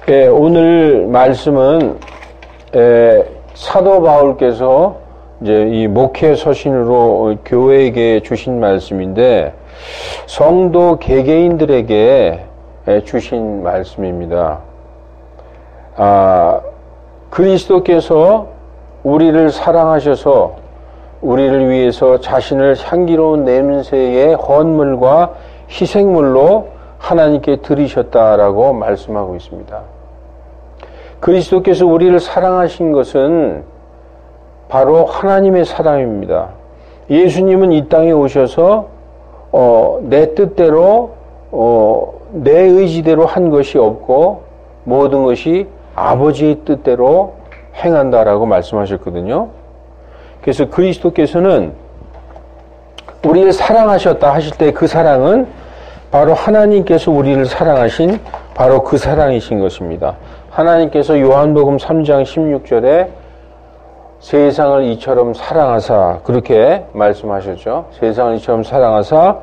예, 오늘 말씀은 사도 바울께서 이제 이 목회 서신으로 교회에게 주신 말씀인데 성도 개개인들에게 주신 말씀입니다. 그리스도께서 우리를 사랑하셔서 우리를 위해서 자신을 향기로운 냄새의 헌물과 희생물로 하나님께 드리셨다라고 말씀하고 있습니다. 그리스도께서 우리를 사랑하신 것은 바로 하나님의 사랑입니다. 예수님은 이 땅에 오셔서 내 뜻대로 내 의지대로 한 것이 없고 모든 것이 아버지의 뜻대로 행한다라고 말씀하셨거든요. 그래서 그리스도께서는 우리를 사랑하셨다 하실 때 그 사랑은 바로 하나님께서 우리를 사랑하신 바로 그 사랑이신 것입니다. 하나님께서 요한복음 3장 16절에 세상을 이처럼 사랑하사 그렇게 말씀하셨죠. 세상을 이처럼 사랑하사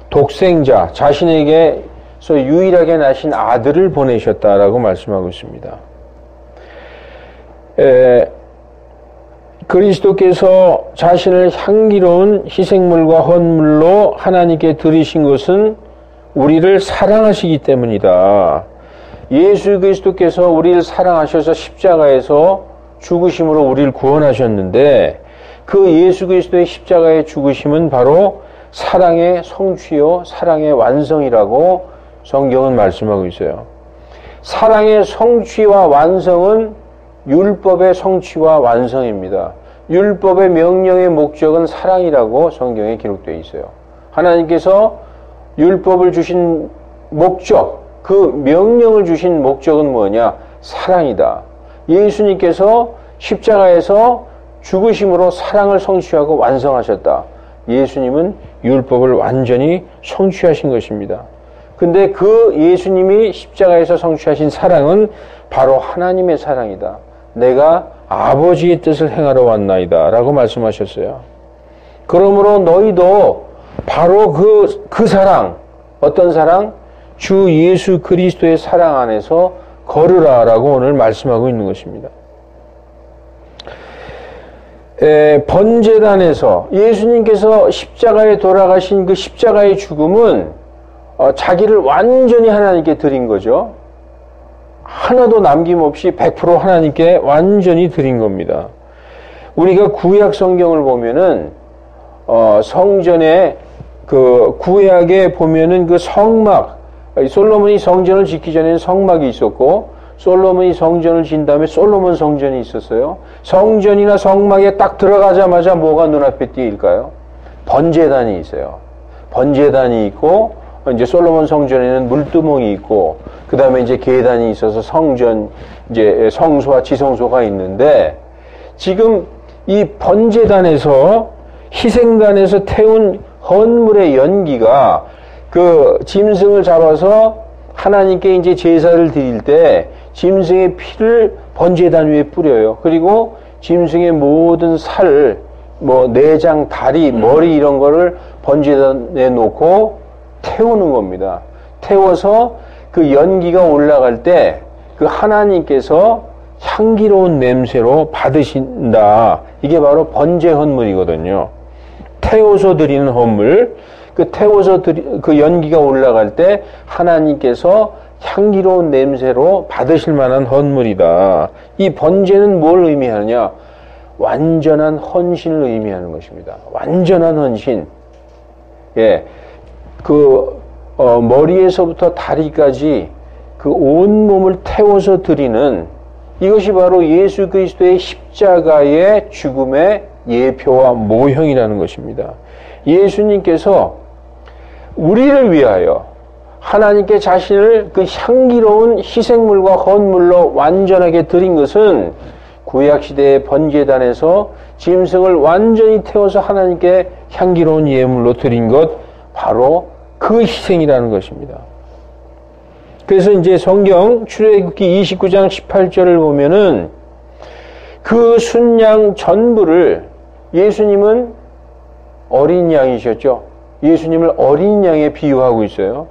독생자 자신에게서 유일하게 나신 아들을 보내셨다라고 말씀하고 있습니다. 그리스도께서 자신을 향기로운 희생물과 헌물로 하나님께 드리신 것은 우리를 사랑하시기 때문이다. 예수 그리스도께서 우리를 사랑하셔서 십자가에서 죽으심으로 우리를 구원하셨는데 그 예수 그리스도의 십자가의 죽으심은 바로 사랑의 성취요 사랑의 완성이라고 성경은 말씀하고 있어요. 사랑의 성취와 완성은 율법의 성취와 완성입니다. 율법의 명령의 목적은 사랑이라고 성경에 기록되어 있어요. 하나님께서 율법을 주신 목적, 그 명령을 주신 목적은 뭐냐? 사랑이다. 예수님께서 십자가에서 죽으심으로 사랑을 성취하고 완성하셨다. 예수님은 율법을 완전히 성취하신 것입니다. 근데 그 예수님이 십자가에서 성취하신 사랑은 바로 하나님의 사랑이다. 내가 아버지의 뜻을 행하러 왔나이다 라고 말씀하셨어요. 그러므로 너희도 바로 그 사랑, 어떤 사랑? 주 예수 그리스도의 사랑 안에서 걸으라 라고 오늘 말씀하고 있는 것입니다. 번제단에서 예수님께서 십자가에 돌아가신 그 십자가의 죽음은 자기를 완전히 하나님께 드린 거죠. 하나도 남김없이 100% 하나님께 완전히 드린 겁니다. 우리가 구약 성경을 보면은 성전에 그 구약에 보면은 그 성막, 솔로몬이 성전을 짓기 전에는 성막이 있었고 솔로몬이 성전을 지은 다음에 솔로몬 성전이 있었어요. 성전이나 성막에 딱 들어가자마자 뭐가 눈앞에 띄일까요? 번제단이 있어요. 번제단이 있고 이제 솔로몬 성전에는 물두멍이 있고 그 다음에 이제 계단이 있어서 성전 이제 성소와 지성소가 있는데 지금 이 번제단에서 희생단에서 태운 헌물의 연기가 그 짐승을 잡아서 하나님께 이제 제사를 드릴 때 짐승의 피를 번제단 위에 뿌려요. 그리고 짐승의 모든 살, 뭐 내장, 다리, 머리 이런 거를 번제단에 놓고 태우는 겁니다. 태워서 그 연기가 올라갈 때 그 하나님께서 향기로운 냄새로 받으신다. 이게 바로 번제 헌물이거든요. 태워서 드리는 헌물. 그 태워서 그 연기가 올라갈 때 하나님께서 향기로운 냄새로 받으실 만한 헌물이다. 이 번제는 뭘 의미하느냐? 완전한 헌신을 의미하는 것입니다. 완전한 헌신. 예. 머리에서부터 다리까지 그 온몸을 태워서 드리는 이것이 바로 예수 그리스도의 십자가의 죽음의 예표와 모형이라는 것입니다. 예수님께서 우리를 위하여 하나님께 자신을 그 향기로운 희생물과 헌물로 완전하게 드린 것은 구약시대의 번제단에서 짐승을 완전히 태워서 하나님께 향기로운 예물로 드린 것 바로 그 희생이라는 것입니다. 그래서 이제 성경 출애굽기 29장 18절을 보면은 그 순양 전부를 예수님은 어린 양이셨죠. 예수님을 어린 양에 비유하고 있어요.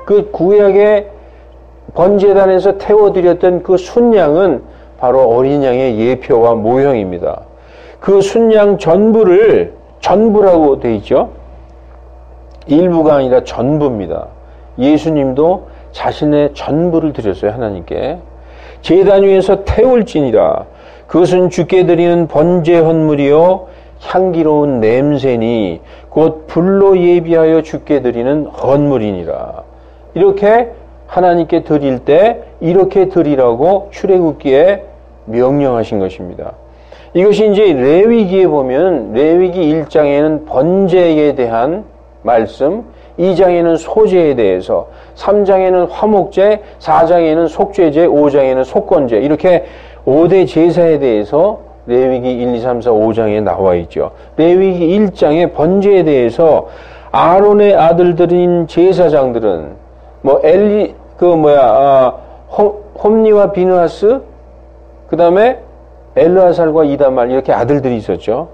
그 구약의 번제단에서 태워드렸던 그 순양은 바로 어린 양의 예표와 모형입니다. 그 순양 전부라고 되어 있죠. 일부가 아니라 전부입니다. 예수님도 자신의 전부를 드렸어요, 하나님께. 제단 위에서 태울지니라. 그것은 주께 드리는 번제 헌물이요 향기로운 냄새니 곧 불로 예비하여 주께 드리는 헌물이니라. 이렇게 하나님께 드릴 때 이렇게 드리라고 출애굽기에 명령하신 것입니다. 이것이 이제 레위기에 보면 레위기 1장에는 번제에 대한 말씀, 2장에는 소제에 대해서, 3장에는 화목제, 4장에는 속죄제, 5장에는 속건제, 이렇게 5대 제사에 대해서 레위기 1, 2, 3, 4, 5장에 나와 있죠. 레위기 1장의 번제에 대해서 아론의 아들들인 제사장들은 홈니와 비느하스, 그 다음에 엘르아살과 이다말 이렇게 아들들이 있었죠.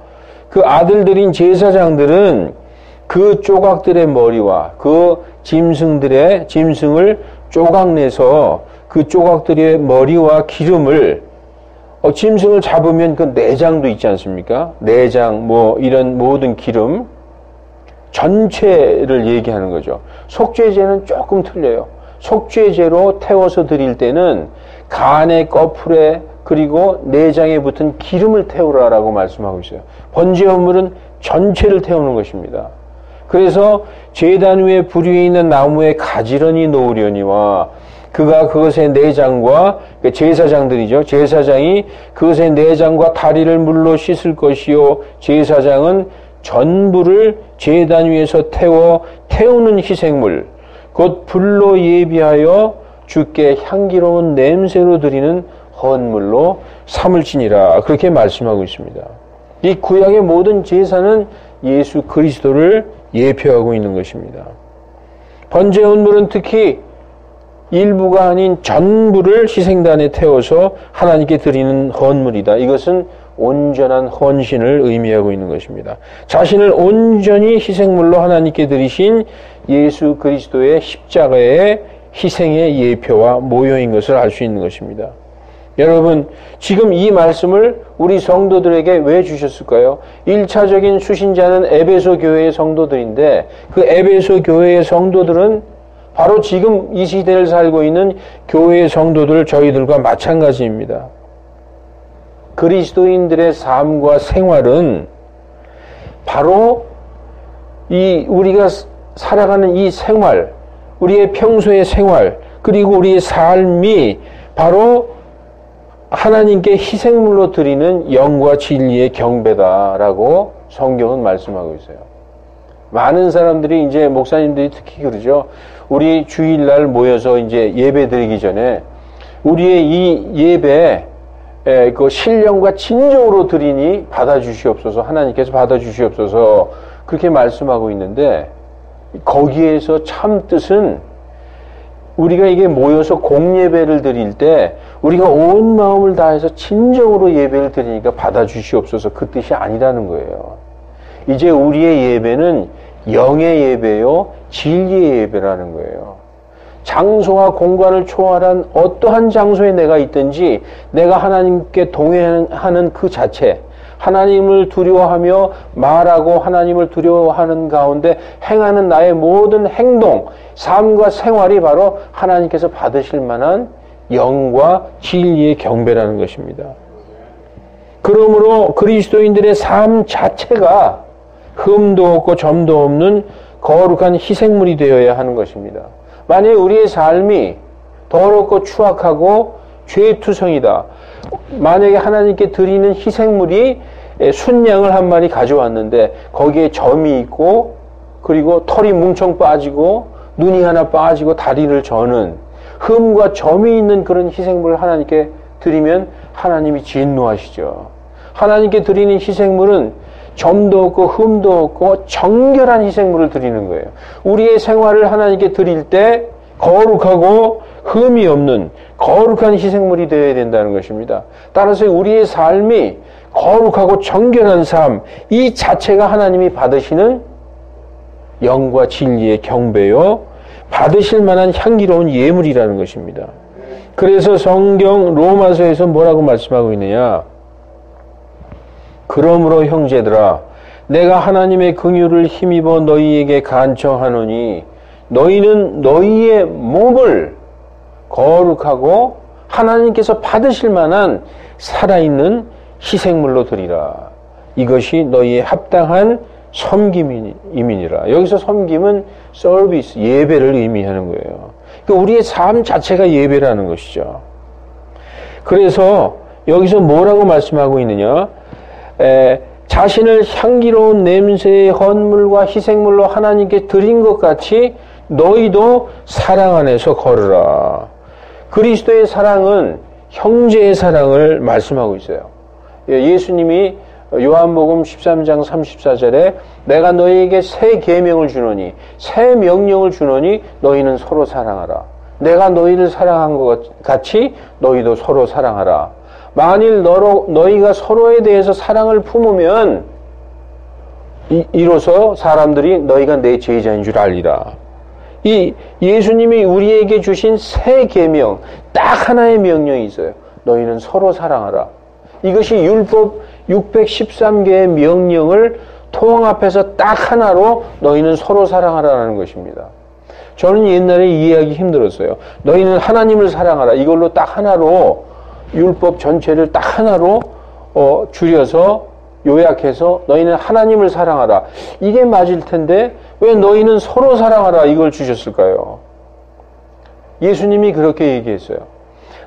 그 아들들인 제사장들은 그 조각들의 머리와 그 짐승을 조각내서 그 조각들의 머리와 기름을 짐승을 잡으면 그 내장도 있지 않습니까? 내장 이런 모든 기름 전체를 얘기하는 거죠. 속죄제는 조금 틀려요. 속죄제로 태워서 드릴 때는 간의 꺼풀에 그리고 내장에 붙은 기름을 태우라라고 말씀하고 있어요. 번제 헌물은 전체를 태우는 것입니다. 그래서 제단 위에 불 위에 있는 나무에 가지런히 놓으려니와 그가 그것의 내장과 제사장들이죠. 제사장이 그것의 내장과 다리를 물로 씻을 것이요 제사장은 전부를 제단 위에서 태우는 희생물 곧 불로 예비하여 주께 향기로운 냄새로 드리는 헌물로 삼을지니라. 그렇게 말씀하고 있습니다. 이 구약의 모든 제사는 예수 그리스도를 예표하고 있는 것입니다. 번제 헌물은 특히 일부가 아닌 전부를 희생단에 태워서 하나님께 드리는 헌물이다. 이것은 온전한 헌신을 의미하고 있는 것입니다. 자신을 온전히 희생물로 하나님께 드리신 예수 그리스도의 십자가의 희생의 예표와 모형인 것을 알 수 있는 것입니다. 여러분, 지금 이 말씀을 우리 성도들에게 왜 주셨을까요? 1차적인 수신자는 에베소 교회의 성도들인데 그 에베소 교회의 성도들은 바로 지금 이 시대를 살고 있는 교회의 성도들 저희들과 마찬가지입니다. 그리스도인들의 삶과 생활은 바로 우리가 살아가는 이 생활, 우리의 평소의 생활, 그리고 우리의 삶이 바로 하나님께 희생물로 드리는 영과 진리의 경배다라고 성경은 말씀하고 있어요. 많은 사람들이 이제 목사님들이 특히 그러죠. 우리 주일날 모여서 이제 예배 드리기 전에 우리의 이 예배 그 신령과 진정으로 드리니 받아주시옵소서, 하나님께서 받아주시옵소서 그렇게 말씀하고 있는데 거기에서 참 뜻은 우리가 이게 모여서 공예배를 드릴 때 우리가 온 마음을 다해서 진정으로 예배를 드리니까 받아주시옵소서 그 뜻이 아니라는 거예요. 이제 우리의 예배는 영의 예배요 진리의 예배라는 거예요. 장소와 공간을 초월한 어떠한 장소에 내가 있든지 내가 하나님께 동행하는 그 자체, 하나님을 두려워하며 말하고 하나님을 두려워하는 가운데 행하는 나의 모든 행동, 삶과 생활이 바로 하나님께서 받으실 만한 영과 진리의 경배라는 것입니다. 그러므로 그리스도인들의 삶 자체가 흠도 없고 점도 없는 거룩한 희생물이 되어야 하는 것입니다. 만약에 우리의 삶이 더럽고 추악하고 죄투성이다. 만약에 하나님께 드리는 희생물이 순양을 한 마리 가져왔는데 거기에 점이 있고 그리고 털이 뭉청 빠지고 눈이 하나 빠지고 다리를 저는 흠과 점이 있는 그런 희생물을 하나님께 드리면 하나님이 진노하시죠. 하나님께 드리는 희생물은 점도 없고 흠도 없고 정결한 희생물을 드리는 거예요. 우리의 생활을 하나님께 드릴 때 거룩하고 흠이 없는 거룩한 희생물이 되어야 된다는 것입니다. 따라서 우리의 삶이 거룩하고 정결한 삶, 이 자체가 하나님이 받으시는 영과 진리의 경배요 받으실 만한 향기로운 예물이라는 것입니다. 그래서 성경 로마서에서 뭐라고 말씀하고 있느냐? 그러므로 형제들아, 내가 하나님의 긍휼을 힘입어 너희에게 간청하노니 너희는 너희의 몸을 거룩하고 하나님께서 받으실 만한 살아있는 희생물로 드리라. 이것이 너희의 합당한 섬김이니라. 여기서 섬김은 서비스, 예배를 의미하는 거예요. 그러니까 우리의 삶 자체가 예배라는 것이죠. 그래서 여기서 뭐라고 말씀하고 있느냐? 자신을 향기로운 냄새의 헌물과 희생물로 하나님께 드린 것 같이 너희도 사랑 안에서 걸으라. 그리스도의 사랑은 형제의 사랑을 말씀하고 있어요. 예수님이 요한복음 13장 34절에 내가 너희에게 새 계명을 주노니, 새 명령을 주노니 너희는 서로 사랑하라. 내가 너희를 사랑한 것 같이 너희도 서로 사랑하라. 만일 너희가 서로에 대해서 사랑을 품으면 이로써 사람들이 너희가 내 제자인 줄 알리라. 이 예수님이 우리에게 주신 새 계명, 딱 하나의 명령이 있어요. 너희는 서로 사랑하라. 이것이 율법 613개의 명령을 통합해서 딱 하나로 너희는 서로 사랑하라는 것입니다. 저는 옛날에 이해하기 힘들었어요. 너희는 하나님을 사랑하라. 이걸로 딱 하나로 율법 전체를 딱 하나로 줄여서 요약해서 너희는 하나님을 사랑하라. 이게 맞을 텐데 왜 너희는 서로 사랑하라 이걸 주셨을까요? 예수님이 그렇게 얘기했어요.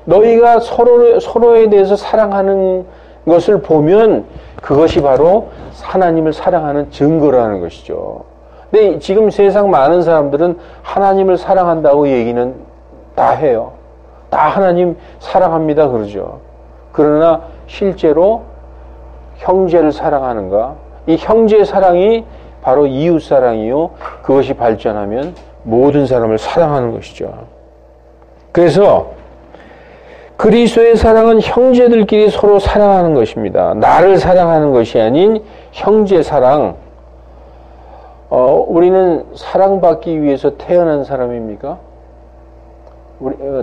너희가 서로에 대해서 사랑하는 것을 보면 그것이 바로 하나님을 사랑하는 증거라는 것이죠. 근데 지금 세상 많은 사람들은 하나님을 사랑한다고 얘기는 다 해요. 다 하나님 사랑합니다 그러죠. 그러나 실제로 형제를 사랑하는가? 이 형제 사랑이 바로 이웃 사랑이요. 그것이 발전하면 모든 사람을 사랑하는 것이죠. 그래서 그리스도의 사랑은 형제들끼리 서로 사랑하는 것입니다. 나를 사랑하는 것이 아닌 형제 사랑. 우리는 사랑받기 위해서 태어난 사람입니까?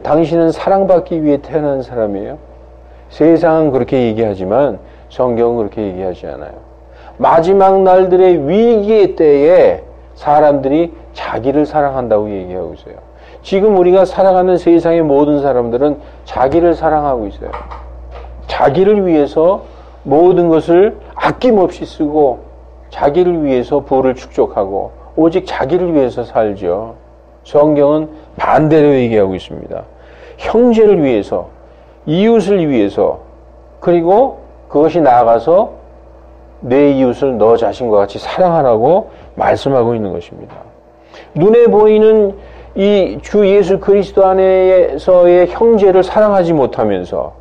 당신은 사랑받기 위해 태어난 사람이에요? 세상은 그렇게 얘기하지만 성경은 그렇게 얘기하지 않아요. 마지막 날들의 위기의 때에 사람들이 자기를 사랑한다고 얘기하고 있어요. 지금 우리가 살아가는 세상의 모든 사람들은 자기를 사랑하고 있어요. 자기를 위해서 모든 것을 아낌없이 쓰고 자기를 위해서 부를 축적하고 오직 자기를 위해서 살죠. 성경은 반대로 얘기하고 있습니다. 형제를 위해서, 이웃을 위해서, 그리고 그것이 나아가서 내 이웃을 너 자신과 같이 사랑하라고 말씀하고 있는 것입니다. 눈에 보이는 이 주 예수 그리스도 안에서의 형제를 사랑하지 못하면서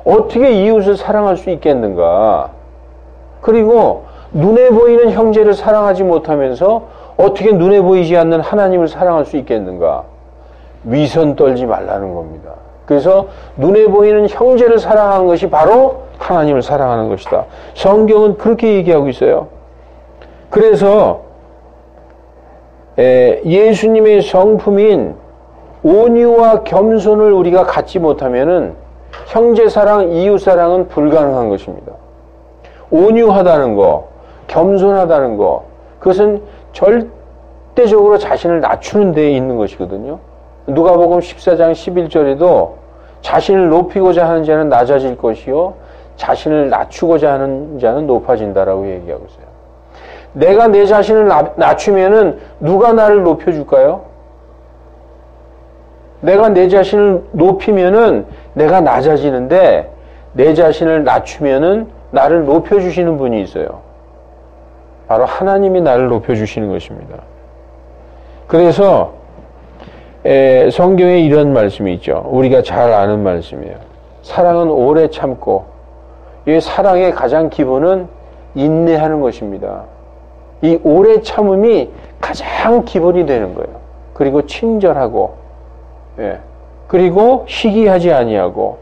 어떻게 이웃을 사랑할 수 있겠는가? 그리고 눈에 보이는 형제를 사랑하지 못하면서 어떻게 눈에 보이지 않는 하나님을 사랑할 수 있겠는가? 위선 떨지 말라는 겁니다. 그래서 눈에 보이는 형제를 사랑하는 것이 바로 하나님을 사랑하는 것이다. 성경은 그렇게 얘기하고 있어요. 그래서 예수님의 성품인 온유와 겸손을 우리가 갖지 못하면은 형제 사랑, 이웃 사랑은 불가능한 것입니다. 온유하다는 거, 겸손하다는 거, 그것은 절대적으로 자신을 낮추는 데에 있는 것이거든요. 누가복음 14장 11절에도 자신을 높이고자 하는 자는 낮아질 것이요 자신을 낮추고자 하는 자는 높아진다라고 얘기하고 있어요. 내가 내 자신을 낮추면은 누가 나를 높여줄까요? 내가 내 자신을 높이면은 내가 낮아지는데 내 자신을 낮추면은 나를 높여주시는 분이 있어요. 바로 하나님이 나를 높여주시는 것입니다. 그래서 성경에 이런 말씀이 있죠. 우리가 잘 아는 말씀이에요. 사랑은 오래 참고, 이 사랑의 가장 기본은 인내하는 것입니다. 이 오래 참음이 가장 기본이 되는 거예요. 그리고 친절하고, 그리고 시기하지 아니하고,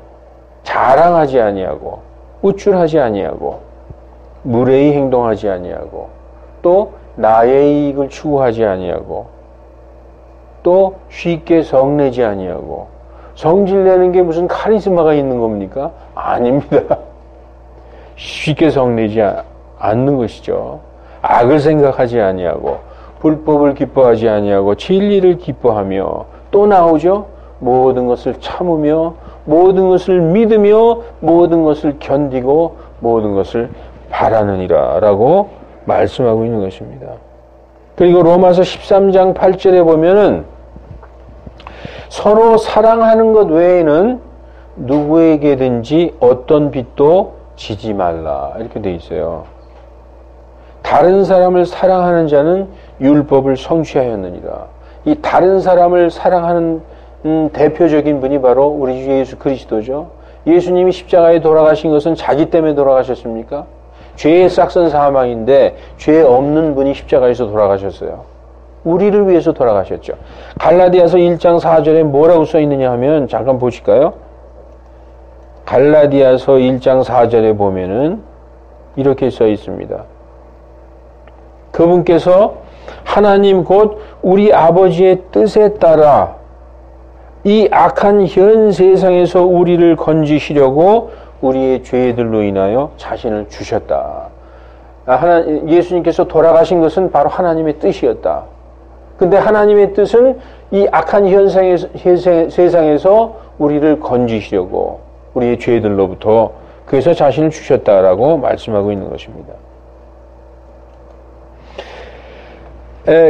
자랑하지 아니하고, 우쭐하지 아니하고, 무례히 행동하지 아니하고, 또 나의 이익을 추구하지 아니하고, 또 쉽게 성내지 아니하고. 성질내는 게 무슨 카리스마가 있는 겁니까? 아닙니다. 쉽게 성내지 않는 것이죠. 악을 생각하지 아니하고 불법을 기뻐하지 아니하고 진리를 기뻐하며, 또 나오죠. 모든 것을 참으며 모든 것을 믿으며 모든 것을 견디고 모든 것을 바라느니라 라고 말씀하고 있는 것입니다. 그리고 로마서 13장 8절에 보면은 서로 사랑하는 것 외에는 누구에게든지 어떤 빚도 지지 말라, 이렇게 돼 있어요. 다른 사람을 사랑하는 자는 율법을 성취하였느니라. 이 다른 사람을 사랑하는 대표적인 분이 바로 우리 주 예수 그리스도죠. 예수님이 십자가에 돌아가신 것은 자기 때문에 돌아가셨습니까? 죄의 싹선 사망인데 죄 없는 분이 십자가에서 돌아가셨어요. 우리를 위해서 돌아가셨죠. 갈라디아서 1장 4절에 뭐라고 써 있느냐 하면 잠깐 보실까요? 갈라디아서 1장 4절에 보면은 이렇게 써 있습니다. 그분께서 하나님 곧 우리 아버지의 뜻에 따라 이 악한 현 세상에서 우리를 건지시려고 우리의 죄들로 인하여 자신을 주셨다. 예수님께서 돌아가신 것은 바로 하나님의 뜻이었다. 근데 하나님의 뜻은 이 악한 현 세상에서 우리를 건지시려고 우리의 죄들로부터, 그래서 자신을 주셨다라고 말씀하고 있는 것입니다.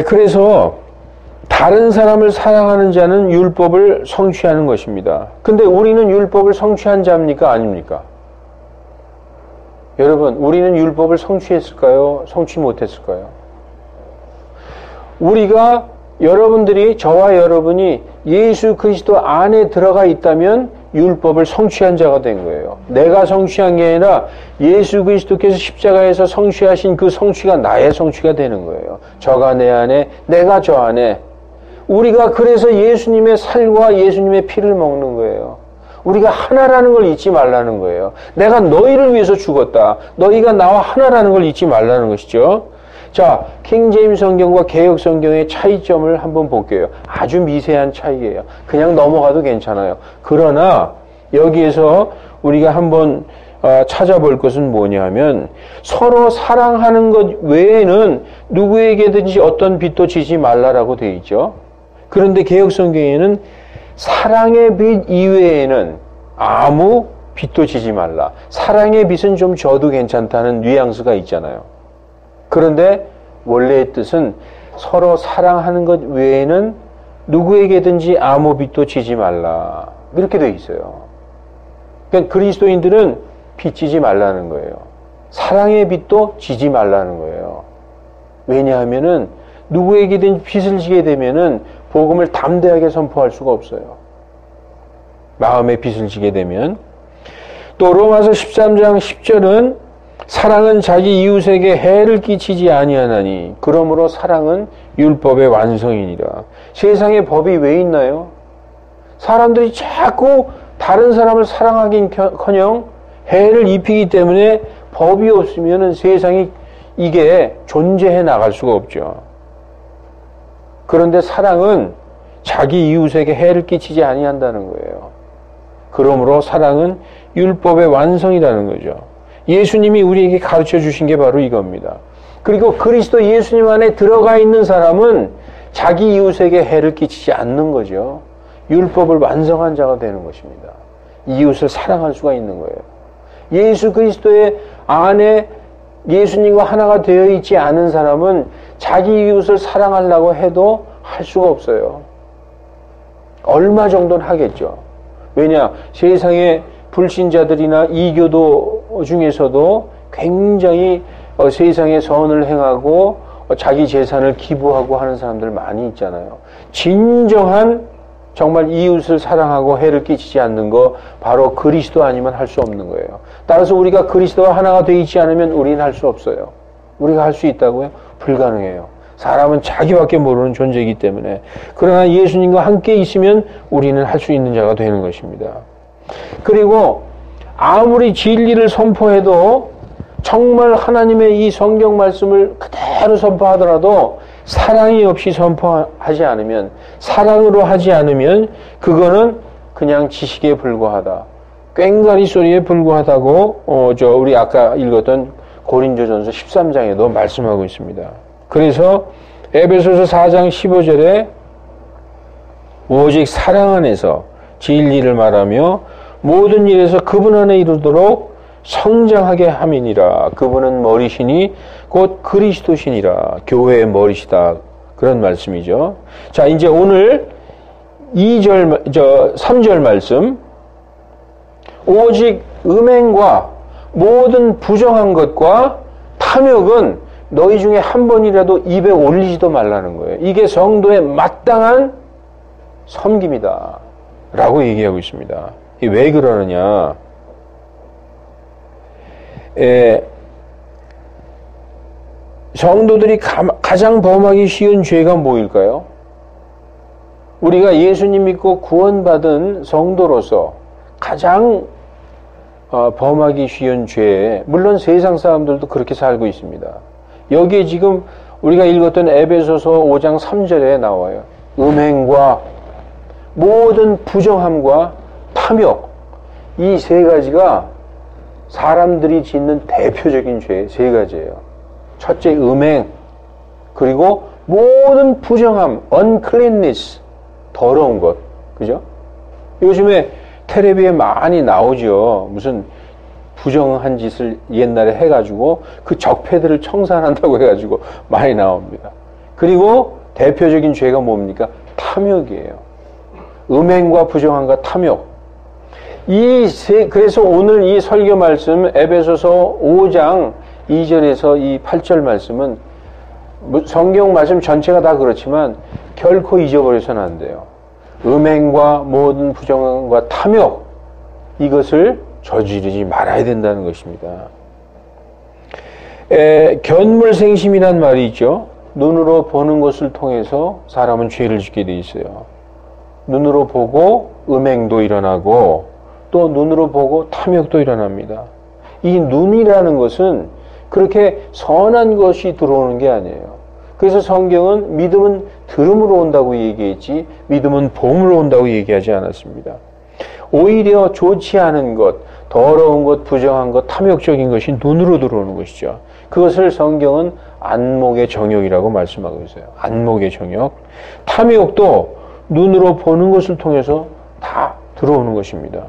그래서 다른 사람을 사랑하는 자는 율법을 성취하는 것입니다. 근데 우리는 율법을 성취한 자입니까? 아닙니까? 여러분, 우리는 율법을 성취했을까요? 성취 못했을까요? 우리가, 여러분들이, 저와 여러분이 예수 그리스도 안에 들어가 있다면 율법을 성취한 자가 된 거예요. 내가 성취한 게 아니라 예수 그리스도께서 십자가에서 성취하신 그 성취가 나의 성취가 되는 거예요. 저가 내 안에, 내가 저 안에. 우리가 그래서 예수님의 살과 예수님의 피를 먹는 거예요. 우리가 하나라는 걸 잊지 말라는 거예요. 내가 너희를 위해서 죽었다. 너희가 나와 하나라는 걸 잊지 말라는 것이죠. 자, 킹제임스 성경과 개역 성경의 차이점을 한번 볼게요. 아주 미세한 차이예요. 그냥 넘어가도 괜찮아요. 그러나 여기에서 우리가 한번 찾아볼 것은 뭐냐면, 서로 사랑하는 것 외에는 누구에게든지 어떤 빚도 지지 말라라고 되어 있죠. 그런데 개역 성경에는 사랑의 빚 이외에는 아무 빚도 지지 말라. 사랑의 빚은 좀 져도 괜찮다는 뉘앙스가 있잖아요. 그런데 원래의 뜻은 서로 사랑하는 것 외에는 누구에게든지 아무 빚도 지지 말라. 이렇게 되어 있어요. 그러니까 그리스도인들은 빚 지지 말라는 거예요. 사랑의 빚도 지지 말라는 거예요. 왜냐하면은 누구에게든 빚을 지게 되면은 복음을 담대하게 선포할 수가 없어요. 마음에 빚을 지게 되면. 또 로마서 13장 10절은 사랑은 자기 이웃에게 해를 끼치지 아니하나니 그러므로 사랑은 율법의 완성이니라. 세상에 법이 왜 있나요? 사람들이 자꾸 다른 사람을 사랑하긴커녕 해를 입히기 때문에 법이 없으면 세상이 이게 존재해 나갈 수가 없죠. 그런데 사랑은 자기 이웃에게 해를 끼치지 아니한다는 거예요. 그러므로 사랑은 율법의 완성이라는 거죠. 예수님이 우리에게 가르쳐 주신 게 바로 이겁니다. 그리고 그리스도 예수님 안에 들어가 있는 사람은 자기 이웃에게 해를 끼치지 않는 거죠. 율법을 완성한 자가 되는 것입니다. 이웃을 사랑할 수가 있는 거예요. 예수 그리스도의 안에 예수님과 하나가 되어 있지 않은 사람은 자기 이웃을 사랑하려고 해도 할 수가 없어요. 얼마 정도는 하겠죠. 왜냐? 세상에 불신자들이나 이교도 중에서도 굉장히 세상에 선을 행하고 자기 재산을 기부하고 하는 사람들 많이 있잖아요. 진정한 정말 이웃을 사랑하고 해를 끼치지 않는 거 바로 그리스도 아니면 할 수 없는 거예요. 따라서 우리가 그리스도와 하나가 되어 있지 않으면 우리는 할 수 없어요. 우리가 할 수 있다고요? 불가능해요. 사람은 자기밖에 모르는 존재이기 때문에. 그러나 예수님과 함께 있으면 우리는 할 수 있는 자가 되는 것입니다. 그리고 아무리 진리를 선포해도 정말 하나님의 이 성경 말씀을 그대로 선포하더라도 사랑이 없이 선포하지 않으면, 사랑으로 하지 않으면 그거는 그냥 지식에 불과하다. 꽹과리 소리에 불과하다고 우리 아까 읽었던 고린도전서 13장에도 말씀하고 있습니다. 그래서 에베소서 4장 15절에 오직 사랑 안에서 진리를 말하며 모든 일에서 그분 안에 이르도록 성장하게 함이니라. 그분은 머리시니 곧 그리스도시니라. 교회의 머리시다. 그런 말씀이죠. 자, 이제 오늘 3절 말씀. 오직 음행과 모든 부정한 것과 탐욕은 너희 중에 한 번이라도 입에 올리지도 말라는 거예요. 이게 성도의 마땅한 섬김이다. 라고 얘기하고 있습니다. 왜 그러느냐. 성도들이 가장 범하기 쉬운 죄가 뭐일까요? 우리가 예수님 믿고 구원받은 성도로서 가장 범하기 쉬운 죄, 물론 세상 사람들도 그렇게 살고 있습니다. 여기에 지금 우리가 읽었던 에베소서 5장 3절에 나와요. 음행과 모든 부정함과 탐욕, 이 세 가지가 사람들이 짓는 대표적인 죄 세 가지예요. 첫째 음행, 그리고 모든 부정함, uncleanness, 더러운 것, 그죠? 요즘에 텔레비에 많이 나오죠. 무슨 부정한 짓을 옛날에 해가지고 그 적폐들을 청산한다고 해가지고 많이 나옵니다. 그리고 대표적인 죄가 뭡니까? 탐욕이에요. 음행과 부정함과 탐욕. 그래서 오늘 이 설교 말씀 에베소서 5장 2절에서 이 8절 말씀은 성경 말씀 전체가 다 그렇지만 결코 잊어버려서는 안 돼요. 음행과 모든 부정함과 탐욕, 이것을 저지르지 말아야 된다는 것입니다. 견물생심이란 말이 있죠. 눈으로 보는 것을 통해서 사람은 죄를 짓게 돼 있어요. 눈으로 보고 음행도 일어나고 또 눈으로 보고 탐욕도 일어납니다. 이 눈이라는 것은 그렇게 선한 것이 들어오는 게 아니에요. 그래서 성경은 믿음은 들음으로 온다고 얘기했지 믿음은 봄으로 온다고 얘기하지 않았습니다. 오히려 좋지 않은 것, 더러운 것, 부정한 것, 탐욕적인 것이 눈으로 들어오는 것이죠. 그것을 성경은 안목의 정욕이라고 말씀하고 있어요. 안목의 정욕. 탐욕도 눈으로 보는 것을 통해서 다 들어오는 것입니다.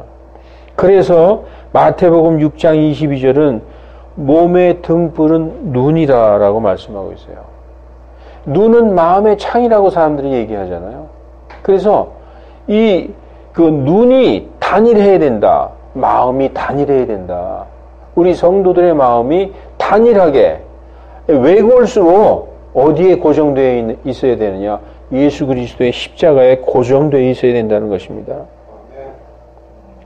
그래서 마태복음 6장 22절은 몸의 등불은 눈이라고 말씀하고 있어요. 눈은 마음의 창이라고 사람들이 얘기하잖아요. 그래서 그 눈이 단일해야 된다. 마음이 단일해야 된다. 우리 성도들의 마음이 단일하게 외골수로 어디에 고정되어 있어야 되느냐? 예수 그리스도의 십자가에 고정되어 있어야 된다는 것입니다.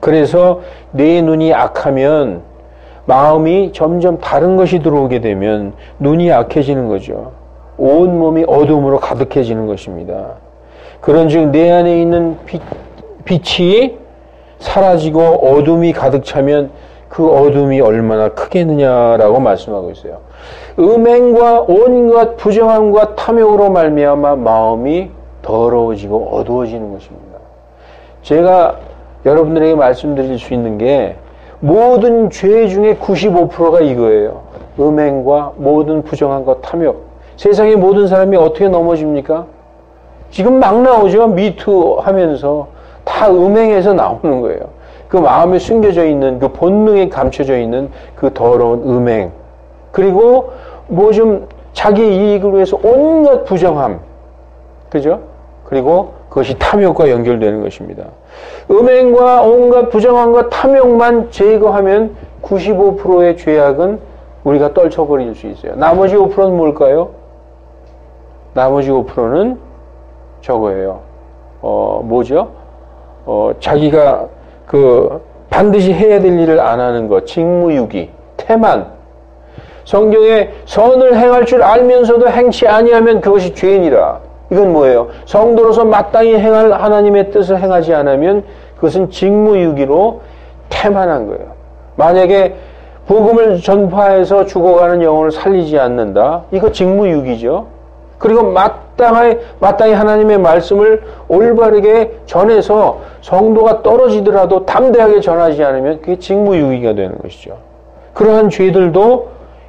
그래서 내 눈이 악하면 마음이 점점 다른 것이 들어오게 되면 눈이 약해지는 거죠. 온 몸이 어둠으로 가득해지는 것입니다. 그런즉 내 안에 있는 빛이 사라지고 어둠이 가득 차면 그 어둠이 얼마나 크겠느냐라고 말씀하고 있어요. 음행과 온갖 부정함과 탐욕으로 말미암아 마음이 더러워지고 어두워지는 것입니다. 제가 여러분들에게 말씀드릴 수 있는 게 모든 죄 중에 95%가 이거예요. 음행과 모든 부정함과 탐욕. 세상의 모든 사람이 어떻게 넘어집니까? 지금 막 나오죠. 미투 하면서 다 음행에서 나오는 거예요. 그 마음에 숨겨져 있는 그 본능에 감춰져 있는 그 더러운 음행. 그리고 뭐 좀 자기 이익을 위해서 온갖 부정함. 그죠? 그리고 그것이 탐욕과 연결되는 것입니다. 음행과 온갖 부정함과 탐욕만 제거하면 95%의 죄악은 우리가 떨쳐버릴 수 있어요. 나머지 5%는 뭘까요? 나머지 5%는 저거예요. 뭐죠? 자기가 반드시 해야 될 일을 안 하는 것, 직무유기, 태만. 성경에 선을 행할 줄 알면서도 행치 아니하면 그것이 죄인이라. 이건 뭐예요? 성도로서 마땅히 행할 하나님의 뜻을 행하지 않으면 그것은 직무유기로 태만한 거예요. 만약에 복음을 전파해서 죽어가는 영혼을 살리지 않는다. 이거 직무유기죠. 그리고 마땅히 하나님의 말씀을 올바르게 전해서 성도가 떨어지더라도 담대하게 전하지 않으면 그게 직무유기가 되는 것이죠. 그러한 죄들도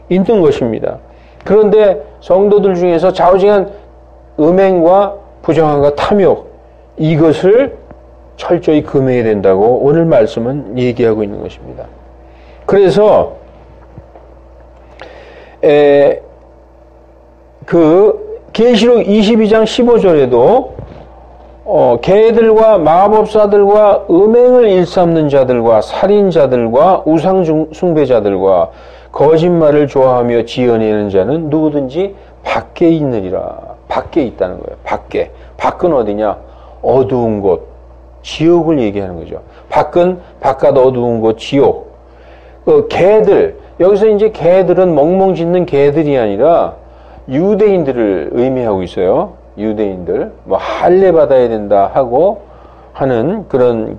있는 것입니다. 그런데 성도들 중에서 좌우징한 음행과 부정함과 탐욕, 이것을 철저히 금해야 된다고 오늘 말씀은 얘기하고 있는 것입니다. 그래서 계시록 22장 15절에도 개들과 마법사들과 음행을 일삼는 자들과 살인자들과 우상 숭배자들과 거짓말을 좋아하며 지어내는 자는 누구든지 밖에 있느리라. 밖에 있다는 거예요. 밖에. 밖은 어디냐? 어두운 곳. 지옥을 얘기하는 거죠. 밖은 바깥 어두운 곳, 지옥. 개들. 여기서 이제 개들은 멍멍 짖는 개들이 아니라 유대인들을 의미하고 있어요. 유대인들. 뭐 할례 받아야 된다 하고 하는 그런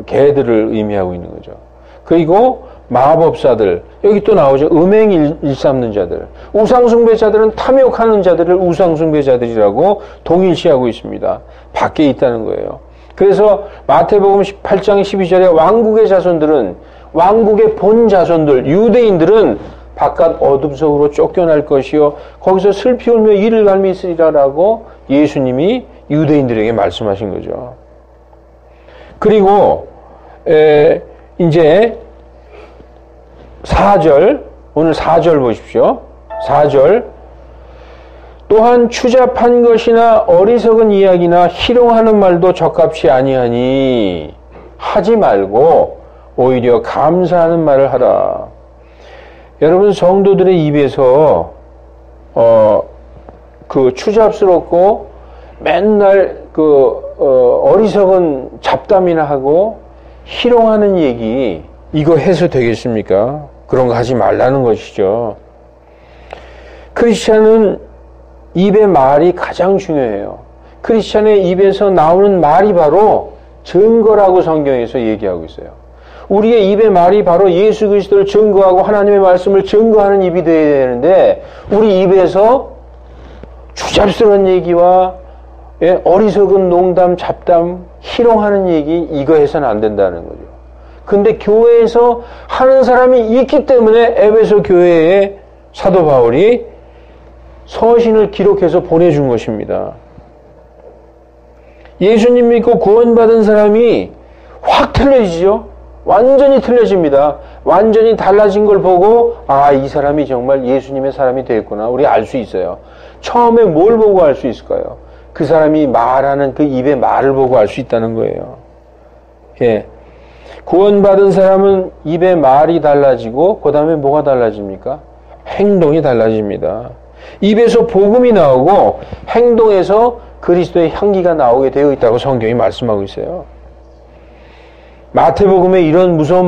개들을 의미하고 있는 거죠. 그리고 마법사들. 여기 또 나오죠. 음행 일삼는 자들. 우상숭배자들은 탐욕하는 자들을 우상숭배자들이라고 동일시하고 있습니다. 밖에 있다는 거예요. 그래서 마태복음 18장 12절에 왕국의 자손들은 왕국의 본 자손들, 유대인들은 바깥 어둠 속으로 쫓겨날 것이요 거기서 슬피 울며 이를 갈미 있으리라라고 예수님이 유대인들에게 말씀하신 거죠. 그리고 이제 4절, 오늘 4절 보십시오. 4절. 또한 추잡한 것이나 어리석은 이야기나 희롱하는 말도 적합치 아니하니 하지 말고 오히려 감사하는 말을 하라. 여러분, 성도들의 입에서 추잡스럽고 맨날 어리석은 잡담이나 하고 희롱하는 얘기, 이거 해서 되겠습니까? 그런 거 하지 말라는 것이죠. 크리스찬은 입의 말이 가장 중요해요. 크리스찬의 입에서 나오는 말이 바로 증거라고 성경에서 얘기하고 있어요. 우리의 입의 말이 바로 예수 그리스도를 증거하고 하나님의 말씀을 증거하는 입이 되어야 되는데 우리 입에서 추잡스러운 얘기와 어리석은 농담, 잡담, 희롱하는 얘기, 이거 해서는 안 된다는 거죠. 근데 교회에서 하는 사람이 있기 때문에 에베소 교회에 사도 바울이 서신을 기록해서 보내준 것입니다. 예수님 믿고 구원받은 사람이 확 틀려지죠. 완전히 틀려집니다. 완전히 달라진 걸 보고 이 사람이 정말 예수님의 사람이 되었구나. 우리 알 수 있어요. 처음에 뭘 보고 알 수 있을까요? 그 사람이 말하는 그 입의 말을 보고 알 수 있다는 거예요. 예. 구원받은 사람은 입의 말이 달라지고 그 다음에 뭐가 달라집니까? 행동이 달라집니다. 입에서 복음이 나오고 행동에서 그리스도의 향기가 나오게 되어 있다고 성경이 말씀하고 있어요. 마태복음에 이런 무서운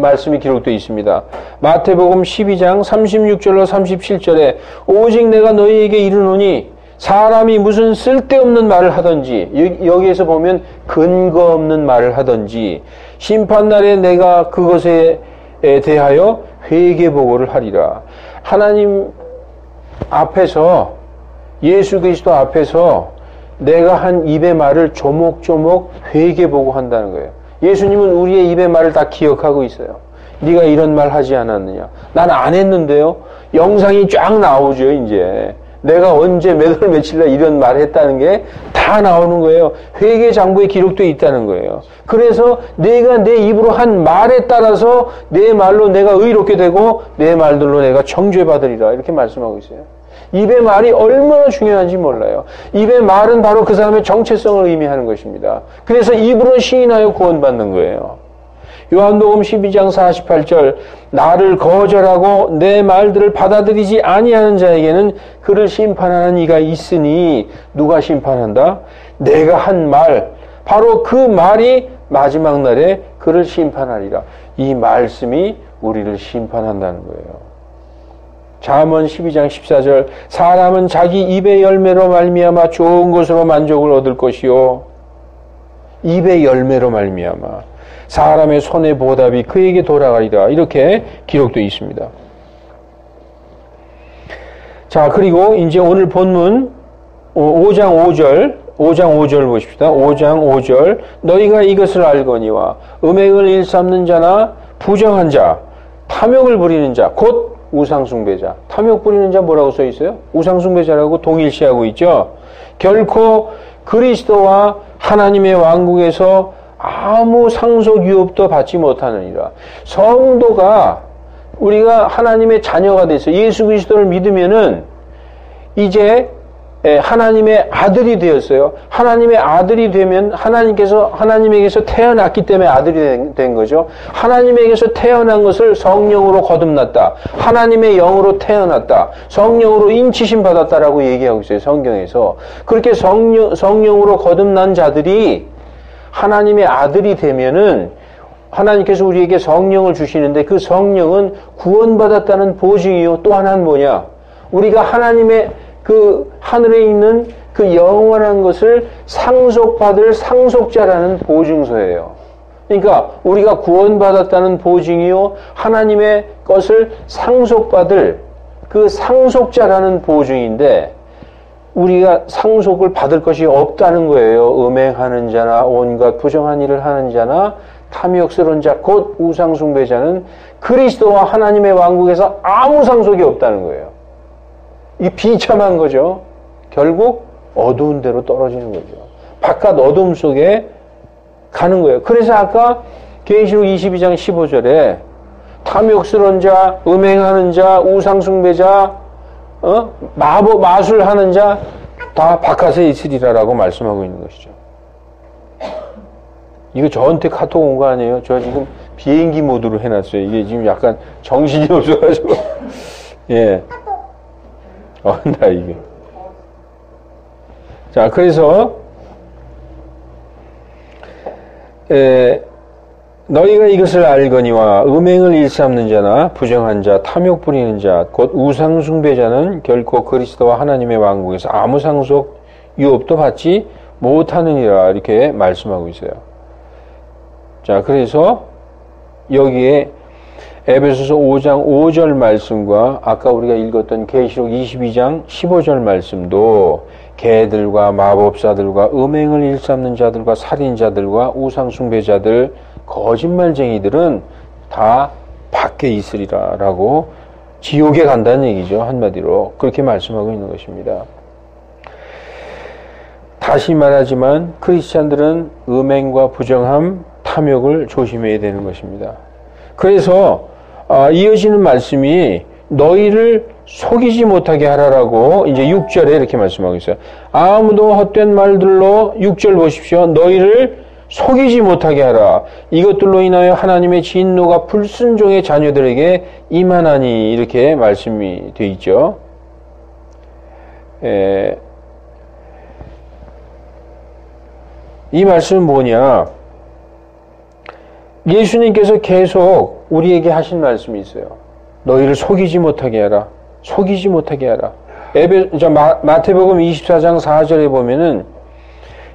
말씀이 기록되어 있습니다. 마태복음 12장 36절로 37절에 오직 내가 너희에게 이르노니 사람이 무슨 쓸데없는 말을 하든지, 여기에서 보면 근거 없는 말을 하든지 심판날에 내가 그것에 대하여 회개보고를 하리라. 하나님 앞에서, 예수 그리스도 앞에서 내가 한 입의 말을 조목조목 회개보고 한다는 거예요. 예수님은 우리의 입의 말을 다 기억하고 있어요. 네가 이런 말 하지 않았느냐? 난 안 했는데요. 영상이 쫙 나오죠. 이제 내가 언제 몇 월 며칠 날 이런 말 했다는 게 다 나오는 거예요. 회개장부에 기록되어 있다는 거예요. 그래서 내가 내 입으로 한 말에 따라서 내 말로 내가 의롭게 되고 내 말들로 내가 정죄받으리라, 이렇게 말씀하고 있어요. 입의 말이 얼마나 중요한지 몰라요. 입의 말은 바로 그 사람의 정체성을 의미하는 것입니다. 그래서 입으로 시인하여 구원받는 거예요. 요한복음 12장 48절, 나를 거절하고 내 말들을 받아들이지 아니하는 자에게는 그를 심판하는 이가 있으니, 누가 심판한다? 내가 한 말, 바로 그 말이 마지막 날에 그를 심판하리라. 이 말씀이 우리를 심판한다는 거예요. 잠언 12장 14절, 사람은 자기 입의 열매로 말미암아 좋은 것으로 만족을 얻을 것이요, 입의 열매로 말미암아 사람의 손의 보답이 그에게 돌아가리라, 이렇게 기록되어 있습니다. 자, 그리고 이제 오늘 본문 5장 5절 보십시다. 5장 5절. 너희가 이것을 알거니와 음행을 일삼는 자나 부정한 자, 탐욕을 부리는 자, 곧 우상숭배자. 탐욕 부리는 자 뭐라고 써 있어요? 우상숭배자라고 동일시하고 있죠. 결코 그리스도와 하나님의 왕국에서 아무 상속 유업도 받지 못하느니라. 성도가 우리가 하나님의 자녀가 돼서 예수 그리스도를 믿으면은 이제 하나님의 아들이 되었어요. 하나님의 아들이 되면 하나님에게서 태어났기 때문에 아들이 된 거죠. 하나님에게서 태어난 것을 성령으로 거듭났다. 하나님의 영으로 태어났다. 성령으로 인치심 받았다라고 얘기하고 있어요. 성경에서. 그렇게 성령으로 거듭난 자들이 하나님의 아들이 되면은 하나님께서 우리에게 성령을 주시는데 그 성령은 구원받았다는 보증이요. 또 하나는 뭐냐? 우리가 하나님의 그 하늘에 있는 그 영원한 것을 상속받을 상속자라는 보증서예요. 그러니까 우리가 구원받았다는 보증이요. 하나님의 것을 상속받을 그 상속자라는 보증인데 우리가 상속을 받을 것이 없다는 거예요. 음행하는 자나 온갖 부정한 일을 하는 자나 탐욕스러운 자, 곧 우상숭배자는 그리스도와 하나님의 왕국에서 아무 상속이 없다는 거예요. 이 비참한 거죠. 결국 어두운 데로 떨어지는 거죠. 바깥 어둠 속에 가는 거예요. 그래서 아까 계시록 22장 15절에 탐욕스러운 자, 음행하는 자, 우상숭배자, 마술하는 자 다 바깥에 있으리라라고 말씀하고 있는 것이죠. 이거 저한테 카톡 온 거 아니에요? 저 지금 비행기 모드로 해놨어요. 이게 지금 약간 정신이 없어가지고. 예. 나 이게. 자, 그래서, 너희가 이것을 알거니와 음행을 일삼는 자나 부정한 자, 탐욕 부리는 자, 곧 우상숭배자는 결코 그리스도와 하나님의 왕국에서 아무 상속 유업도 받지 못하느니라 이렇게 말씀하고 있어요. 자, 그래서 여기에 에베소서 5장 5절 말씀과 아까 우리가 읽었던 계시록 22장 15절 말씀도 개들과 마법사들과 음행을 일삼는 자들과 살인자들과 우상숭배자들 거짓말쟁이들은 다 밖에 있으리라 라고 지옥에 간다는 얘기죠. 한마디로 그렇게 말씀하고 있는 것입니다. 다시 말하지만 크리스찬들은 음행과 부정함, 탐욕을 조심해야 되는 것입니다. 그래서 이어지는 말씀이 너희를 속이지 못하게 하라라고 이제 6절에 이렇게 말씀하고 있어요. 아무도 헛된 말들로 6절 보십시오. 너희를 속이지 못하게 하라. 이것들로 인하여 하나님의 진노가 불순종의 자녀들에게 임하나니 이렇게 말씀이 되어 있죠. 이 말씀은 뭐냐? 예수님께서 계속 우리에게 하신 말씀이 있어요. 너희를 속이지 못하게 하라. 속이지 못하게 하라. 마태복음 24장 4절에 보면은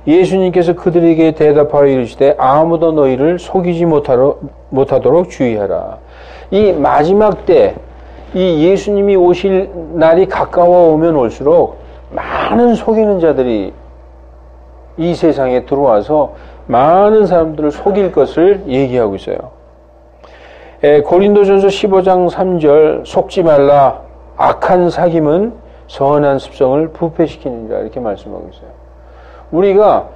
예수님께서 그들에게 대답하여 이르시되 아무도 너희를 속이지 못하도록 주의하라. 이 마지막 때 이 예수님이 오실 날이 가까워 오면 올수록 많은 속이는 자들이 이 세상에 들어와서 많은 사람들을 속일 것을 얘기하고 있어요. 고린도전서 15장 3절 속지 말라. 악한 사귐은 선한 습성을 부패시키느니라 이렇게 말씀하고 있어요. 우리가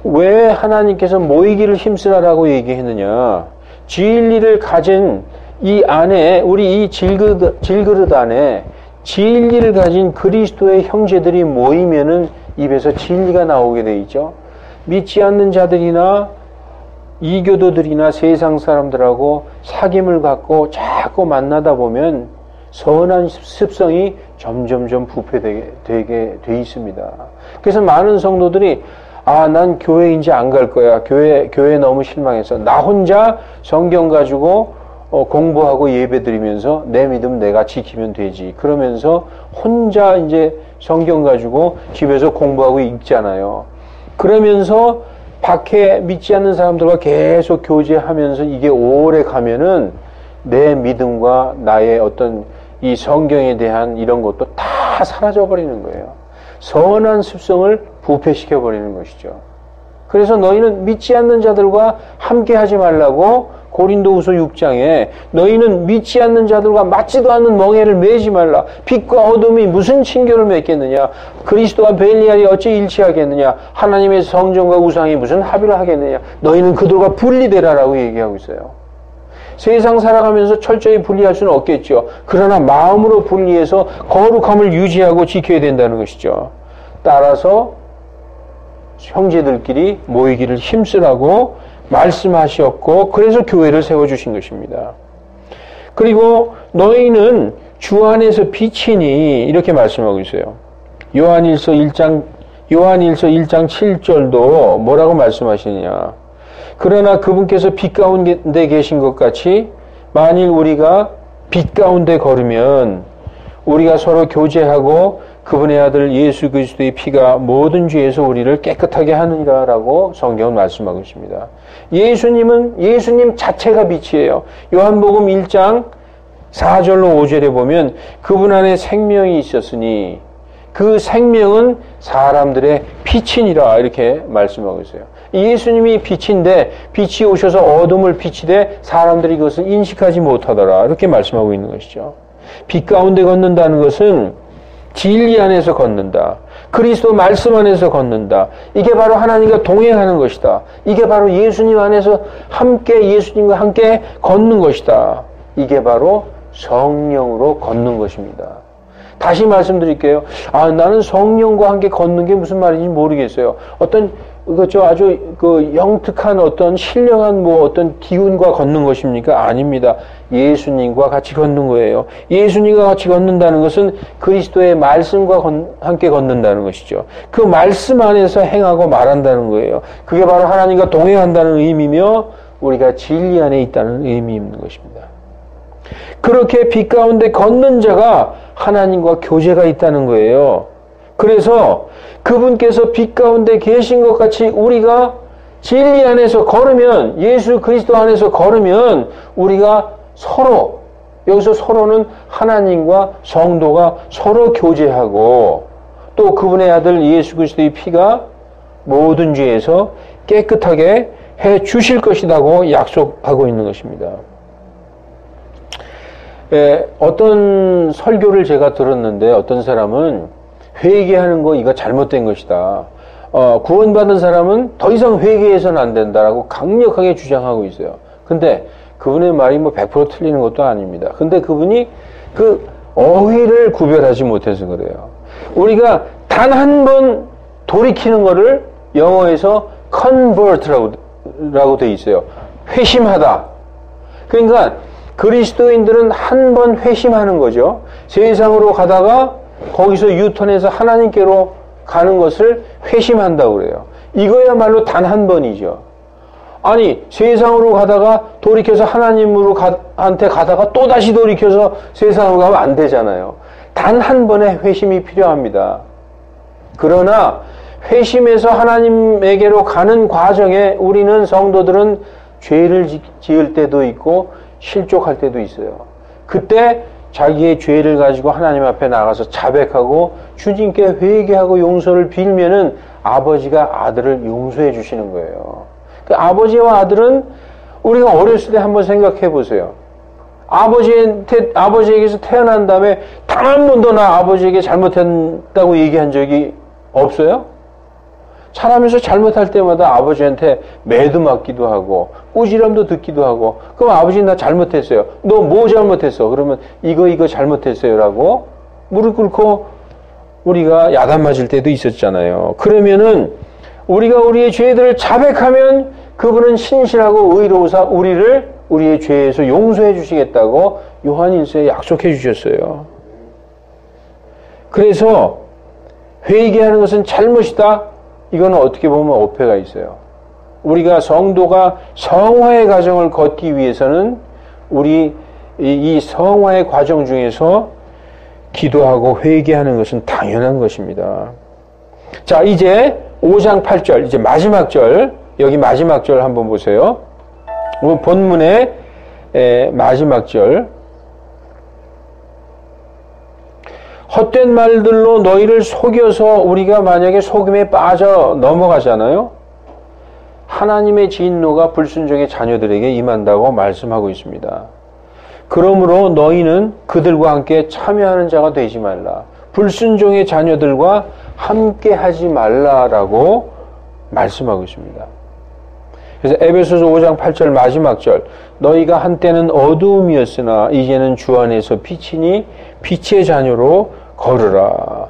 왜 하나님께서 모이기를 힘쓰라라고 얘기했느냐. 진리를 가진 이 안에 우리 이 질그릇 안에 진리를 가진 그리스도의 형제들이 모이면은 입에서 진리가 나오게 돼 있죠. 믿지 않는 자들이나 이교도들이나 세상 사람들하고 사귐을 갖고 자꾸 만나다 보면 선한 습성이 점점점 부패되게 돼 있습니다. 그래서 많은 성도들이 난 교회 이제 안 갈 거야. 교회 너무 실망해서 나 혼자 성경 가지고 공부하고 예배 드리면서 내 믿음 내가 지키면 되지. 그러면서 혼자 이제 성경 가지고 집에서 공부하고 읽잖아요. 그러면서 밖에 믿지 않는 사람들과 계속 교제하면서 이게 오래 가면은 내 믿음과 나의 어떤 이 성경에 대한 이런 것도 다 사라져 버리는 거예요. 선한 습성을 부패시켜 버리는 것이죠. 그래서 너희는 믿지 않는 자들과 함께 하지 말라고 고린도후서 6장에 너희는 믿지 않는 자들과 맞지도 않는 멍에를 매지 말라. 빛과 어둠이 무슨 친교를 맺겠느냐. 그리스도와 벨리알이 어찌 일치하겠느냐. 하나님의 성전과 우상이 무슨 합의를 하겠느냐. 너희는 그들과 분리되라라고 얘기하고 있어요. 세상 살아가면서 철저히 분리할 수는 없겠죠. 그러나 마음으로 분리해서 거룩함을 유지하고 지켜야 된다는 것이죠. 따라서 형제들끼리 모이기를 힘쓰라고 말씀하셨고, 그래서 교회를 세워주신 것입니다. 그리고 너희는 주 안에서 빛이니 이렇게 말씀하고 있어요. 요한일서 1장 7절도 뭐라고 말씀하시느냐. 그러나 그분께서 빛 가운데 계신 것 같이 만일 우리가 빛 가운데 걸으면 우리가 서로 교제하고 그분의 아들 예수 그리스도의 피가 모든 죄에서 우리를 깨끗하게 하느니라라고 성경은 말씀하고 있습니다. 예수님 자체가 빛이에요. 요한복음 1장 4절로 5절에 보면 그분 안에 생명이 있었으니 그 생명은 사람들의 빛이니라 이렇게 말씀하고 있어요. 예수님이 빛인데 빛이 오셔서 어둠을 비치되 사람들이 그것을 인식하지 못하더라 이렇게 말씀하고 있는 것이죠. 빛 가운데 걷는다는 것은 진리 안에서 걷는다. 그리스도 말씀 안에서 걷는다. 이게 바로 하나님과 동행하는 것이다. 이게 바로 예수님 안에서 예수님과 함께 걷는 것이다. 이게 바로 성령으로 걷는 것입니다. 다시 말씀드릴게요. 나는 성령과 함께 걷는 게 무슨 말인지 모르겠어요. 아주 영특한 어떤 신령한 어떤 기운과 걷는 것입니까? 아닙니다. 예수님과 같이 걷는 거예요. 예수님과 같이 걷는다는 것은 그리스도의 말씀과 함께 걷는다는 것이죠. 그 말씀 안에서 행하고 말한다는 거예요. 그게 바로 하나님과 동행한다는 의미며 우리가 진리 안에 있다는 의미 있는 것입니다. 그렇게 빛 가운데 걷는 자가 하나님과 교제가 있다는 거예요. 그래서 그분께서 빛 가운데 계신 것 같이 우리가 진리 안에서 걸으면, 예수 그리스도 안에서 걸으면 우리가 서로, 여기서 서로는 하나님과 성도가 서로 교제하고 또 그분의 아들 예수 그리스도의 피가 모든 죄에서 깨끗하게 해 주실 것이라고 약속하고 있는 것입니다. 어떤 설교를 제가 들었는데 어떤 사람은 회개하는 거 이거 잘못된 것이다. 구원받은 사람은 더 이상 회개해서는 안 된다라고 강력하게 주장하고 있어요. 근데 그분의 말이 100% 틀리는 것도 아닙니다. 근데 그분이 그 어휘를 구별하지 못해서 그래요. 우리가 단 한 번 돌이키는 거를 영어에서 convert라고 돼 있어요. 회심하다. 그러니까 그리스도인들은 한 번 회심하는 거죠. 세상으로 가다가 거기서 유턴해서 하나님께로 가는 것을 회심한다고 그래요. 이거야말로 단 한 번이죠. 아니, 세상으로 가다가 돌이켜서 하나님으로 한테 가다가 또 다시 돌이켜서 세상으로 가면 안 되잖아요. 단 한 번의 회심이 필요합니다. 그러나 회심해서 하나님에게로 가는 과정에 우리는 성도들은 죄를 지을 때도 있고 실족할 때도 있어요. 그때 자기의 죄를 가지고 하나님 앞에 나가서 자백하고 주님께 회개하고 용서를 빌면은 아버지가 아들을 용서해 주시는 거예요. 그 아버지와 아들은 우리가 어렸을 때 한번 생각해 보세요. 아버지에게서 태어난 다음에 단 한 번도 나 아버지에게 잘못했다고 얘기한 적이 없어요? 자라면서 잘못할 때마다 아버지한테 매도 맞기도 하고 꾸지람도 듣기도 하고, 그럼 아버지 나 잘못했어요. 너 뭐 잘못했어? 그러면 이거 잘못했어요 라고 무릎 꿇고 우리가 야단 맞을 때도 있었잖아요. 그러면은 우리가 우리의 죄들을 자백하면 그분은 신실하고 의로우사 우리를 우리의 죄에서 용서해 주시겠다고 요한일서에 약속해 주셨어요. 그래서 회개하는 것은 잘못이다. 이거는 어떻게 보면 어폐가 있어요. 우리가 성도가 성화의 과정을 걷기 위해서는 우리 이 성화의 과정 중에서 기도하고 회개하는 것은 당연한 것입니다. 자, 이제 5장 8절, 이제 마지막 절, 여기 마지막 절 한번 보세요. 본문의 마지막 절. 헛된 말들로 너희를 속여서 우리가 만약에 속임에 빠져 넘어가잖아요. 하나님의 진노가 불순종의 자녀들에게 임한다고 말씀하고 있습니다. 그러므로 너희는 그들과 함께 참여하는 자가 되지 말라. 불순종의 자녀들과 함께 하지 말라라고 말씀하고 있습니다. 그래서 에베소서 5장 8절 마지막 절, 너희가 한때는 어두움이었으나 이제는 주 안에서 빛이니 빛의 자녀로 걸으라.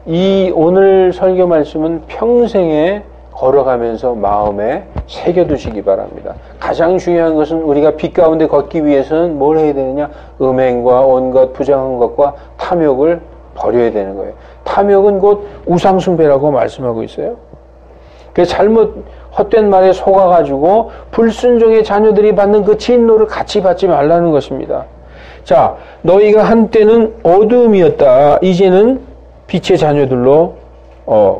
이 오늘 설교 말씀은 평생에 걸어가면서 마음에 새겨두시기 바랍니다. 가장 중요한 것은 우리가 빛 가운데 걷기 위해서는 뭘 해야 되느냐? 음행과 온갖 부정한 것과 탐욕을 버려야 되는 거예요. 탐욕은 곧 우상숭배라고 말씀하고 있어요. 그 잘못 헛된 말에 속아가지고 불순종의 자녀들이 받는 그 진노를 같이 받지 말라는 것입니다. 자, 너희가 한때는 어두움이었다. 이제는 빛의 자녀들로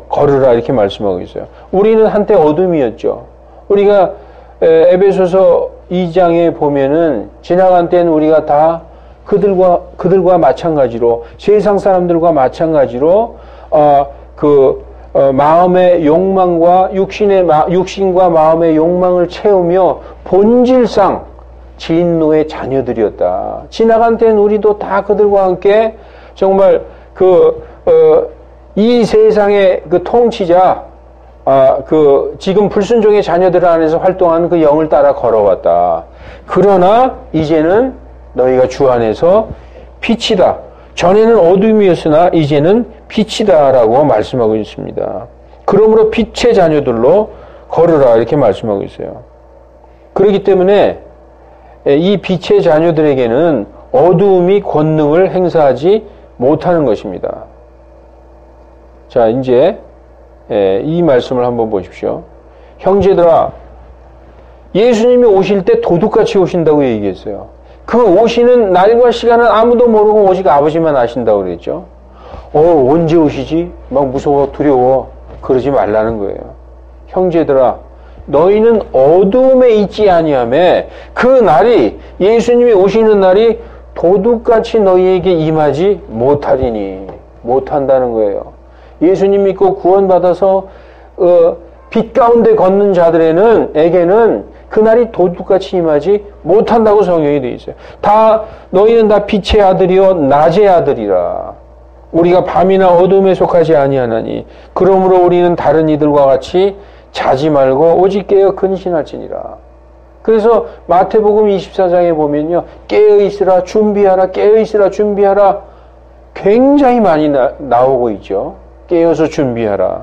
걸으라 이렇게 말씀하고 있어요. 우리는 한때 어둠이었죠. 우리가 에베소서 2장에 보면은 지나간 때는 우리가 다 그들과 마찬가지로 세상 사람들과 마찬가지로 마음의 욕망과 육신과 마음의 욕망을 채우며 본질상 진노의 자녀들이었다. 지나간 때는 우리도 다 그들과 함께 정말 이 세상의 그 통치자, 지금 불순종의 자녀들 안에서 활동하는 그 영을 따라 걸어왔다. 그러나 이제는 너희가 주 안에서 빛이다. 전에는 어둠이었으나 이제는 빛이다라고 말씀하고 있습니다. 그러므로 빛의 자녀들로 걸으라 이렇게 말씀하고 있어요. 그렇기 때문에 이 빛의 자녀들에게는 어두움이 권능을 행사하지 못하는 것입니다. 자, 이제 이 말씀을 한번 보십시오. 형제들아, 예수님이 오실 때 도둑같이 오신다고 얘기했어요. 그 오시는 날과 시간은 아무도 모르고 오직 아버지만 아신다고 그랬죠. 언제 오시지? 막 무서워 두려워 그러지 말라는 거예요. 형제들아, 너희는 어두움에 있지 아니하며 그 날이, 예수님이 오시는 날이 도둑같이 너희에게 임하지 못하리니, 못한다는 거예요. 예수님 믿고 구원받아서 빛 가운데 걷는 자들에게는 그날이 도둑같이 임하지 못한다고 성경이 되어 있어요. 너희는 다 빛의 아들이요 낮의 아들이라. 우리가 밤이나 어둠에 속하지 아니하나니 그러므로 우리는 다른 이들과 같이 자지 말고 오직 깨어 근신할지니라. 그래서 마태복음 24장에 보면요, 깨어있으라 준비하라, 깨어있으라 준비하라 굉장히 많이 나오고 있죠. 깨어서 준비하라.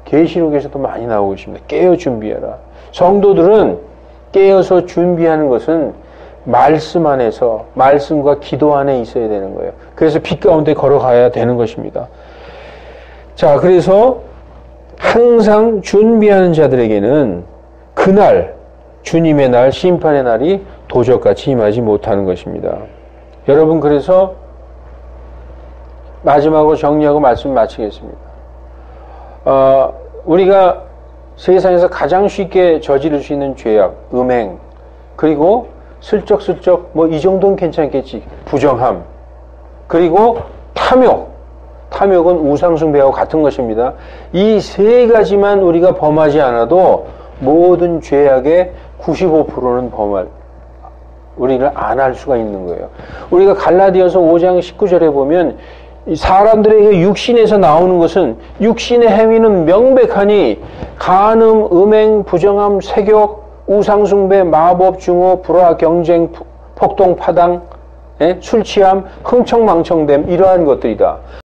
계시록에서도 많이 나오고 있습니다. 깨어 준비하라. 성도들은 깨어서 준비하는 것은 말씀 안에서, 말씀과 기도 안에 있어야 되는 거예요. 그래서 빛 가운데 걸어가야 되는 것입니다. 자, 그래서 항상 준비하는 자들에게는 그날, 주님의 날, 심판의 날이 도적같이 임하지 못하는 것입니다. 여러분, 그래서 마지막으로 정리하고 말씀 마치겠습니다. 우리가 세상에서 가장 쉽게 저지를 수 있는 죄악, 음행, 그리고 슬쩍슬쩍 이 정도는 괜찮겠지, 부정함, 그리고 탐욕은 우상숭배하고 같은 것입니다. 이 세 가지만 우리가 범하지 않아도 모든 죄악의 95%는 우리를 안 할 수가 있는 거예요. 우리가 갈라디아서 5장 19절에 보면 사람들에게 육신에서 나오는 것은, 육신의 행위는 명백하니 간음, 음행, 부정함, 세욕, 우상숭배, 마법, 증오, 불화, 경쟁, 폭동, 파당, 술 취함, 흥청망청됨, 이러한 것들이다.